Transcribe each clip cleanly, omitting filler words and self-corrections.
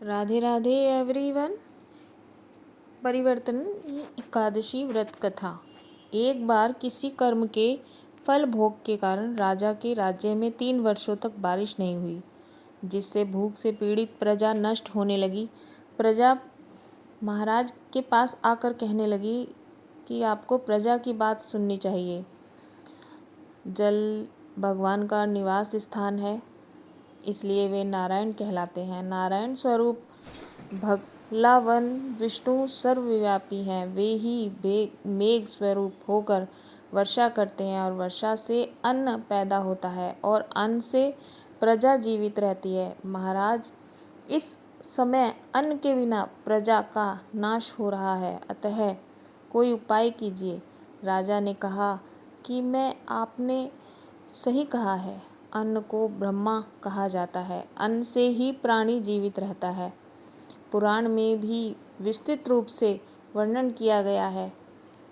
Radhe Radhe everyone. परिवर्तन एकादशी व्रत कथा। एक बार किसी कर्म के फल भोग के कारण राजा के राज्य में 3 वर्षों तक बारिश नहीं हुई, जिससे भूख से पीड़ित प्रजा नष्ट होने लगी। प्रजा महाराज के पास आकर कहने लगी कि आपको प्रजा की बात सुननी चाहिए। जल भगवान का निवास स्थान है, इसलिए वे नारायण कहलाते हैं। नारायण स्वरूप भगवान विष्णु सर्वव्यापी हैं। वे ही मेघ स्वरूप होकर वर्षा करते हैं और वर्षा से अन्न पैदा होता है और अन्न से प्रजा जीवित रहती है। महाराज, इस समय अन्न के बिना प्रजा का नाश हो रहा है, अतः कोई उपाय कीजिए। राजा ने कहा कि आपने सही कहा है। अन्न को ब्रह्मा कहा जाता है। अन्न से ही प्राणी जीवित रहता है। पुराण में भी विस्तृत रूप से वर्णन किया गया है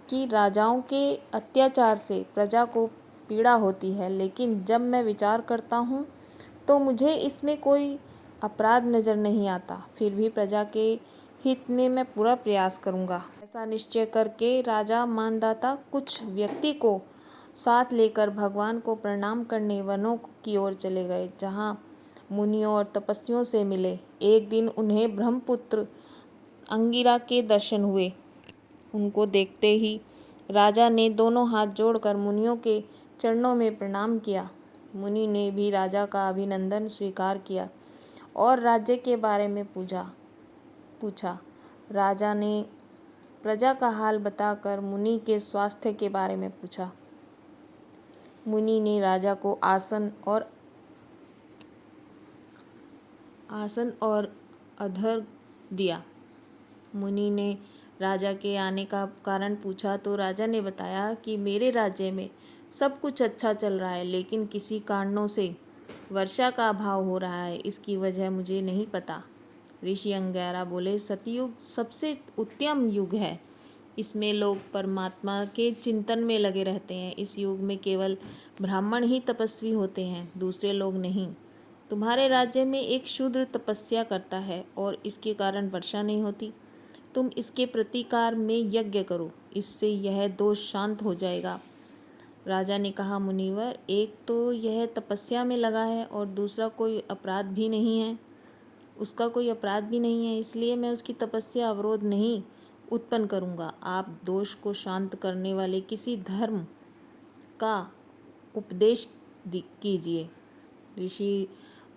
कि राजाओं के अत्याचार से प्रजा को पीड़ा होती है, लेकिन जब मैं विचार करता हूँ तो मुझे इसमें कोई अपराध नज़र नहीं आता। फिर भी प्रजा के हित में मैं पूरा प्रयास करूँगा। ऐसा निश्चय करके राजा मानदाता कुछ व्यक्ति को साथ लेकर भगवान को प्रणाम करने वनों की ओर चले गए, जहाँ मुनियों और तपस्वियों से मिले। एक दिन उन्हें ब्रह्मपुत्र अंगिरा के दर्शन हुए। उनको देखते ही राजा ने दोनों हाथ जोड़कर मुनियों के चरणों में प्रणाम किया। मुनि ने भी राजा का अभिनंदन स्वीकार किया और राज्य के बारे में पूछा। राजा ने प्रजा का हाल बताकर मुनि के स्वास्थ्य के बारे में पूछा। मुनि ने राजा को आसन और अर्घ्य दिया। मुनि ने राजा के आने का कारण पूछा तो राजा ने बताया कि मेरे राज्य में सब कुछ अच्छा चल रहा है, लेकिन किसी कारणों से वर्षा का अभाव हो रहा है। इसकी वजह मुझे नहीं पता। ऋषि अंगिरा बोले, सतयुग सबसे उत्तम युग है। इसमें लोग परमात्मा के चिंतन में लगे रहते हैं। इस युग में केवल ब्राह्मण ही तपस्वी होते हैं, दूसरे लोग नहीं। तुम्हारे राज्य में एक शूद्र तपस्या करता है और इसके कारण वर्षा नहीं होती। तुम इसके प्रतिकार में यज्ञ करो, इससे यह दोष शांत हो जाएगा। राजा ने कहा, मुनिवर, एक तो यह तपस्या में लगा है और दूसरा उसका कोई अपराध भी नहीं है, इसलिए मैं उसकी तपस्या अवरोध नहीं उत्पन्न करूँगा। आप दोष को शांत करने वाले किसी धर्म का उपदेश कीजिए। ऋषि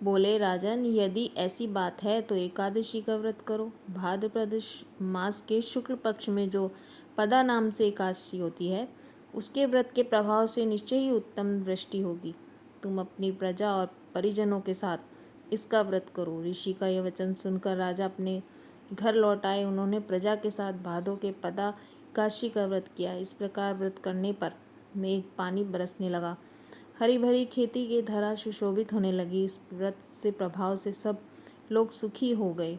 बोले, राजन, यदि ऐसी बात है तो एकादशी का व्रत करो। भाद्रपद मास के शुक्ल पक्ष में जो पदा नाम से एकादशी होती है, उसके व्रत के प्रभाव से निश्चय ही उत्तम दृष्टि होगी। तुम अपनी प्रजा और परिजनों के साथ इसका व्रत करो। ऋषि का यह वचन सुनकर राजा अपने घर लौट आए। उन्होंने प्रजा के साथ भादों के पदा एकादशी का व्रत किया। इस प्रकार व्रत करने पर मेघ पानी बरसने लगा। हरी भरी खेती की धरा सुशोभित होने लगी। इस व्रत से प्रभाव से सब लोग सुखी हो गए।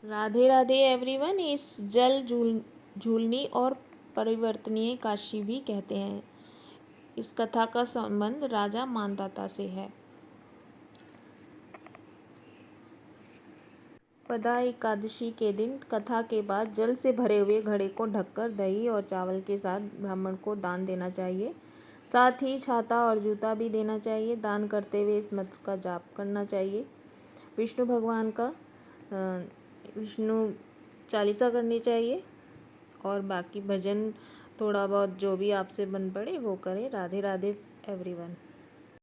राधे राधे एवरीवन। इस जल झूलनी और परिवर्तनीय एकादशी भी कहते हैं। इस कथा का संबंध राजा मानदाता से है। पदा एकादशी के दिन कथा के बाद जल से भरे हुए घड़े को ढककर दही और चावल के साथ ब्राह्मण को दान देना चाहिए। साथ ही छाता और जूता भी देना चाहिए। दान करते हुए इस मंत्र का जाप करना चाहिए। विष्णु भगवान का विष्णु चालीसा करनी चाहिए और बाकी भजन थोड़ा बहुत जो भी आपसे बन पड़े वो करें। राधे राधे एवरीवन।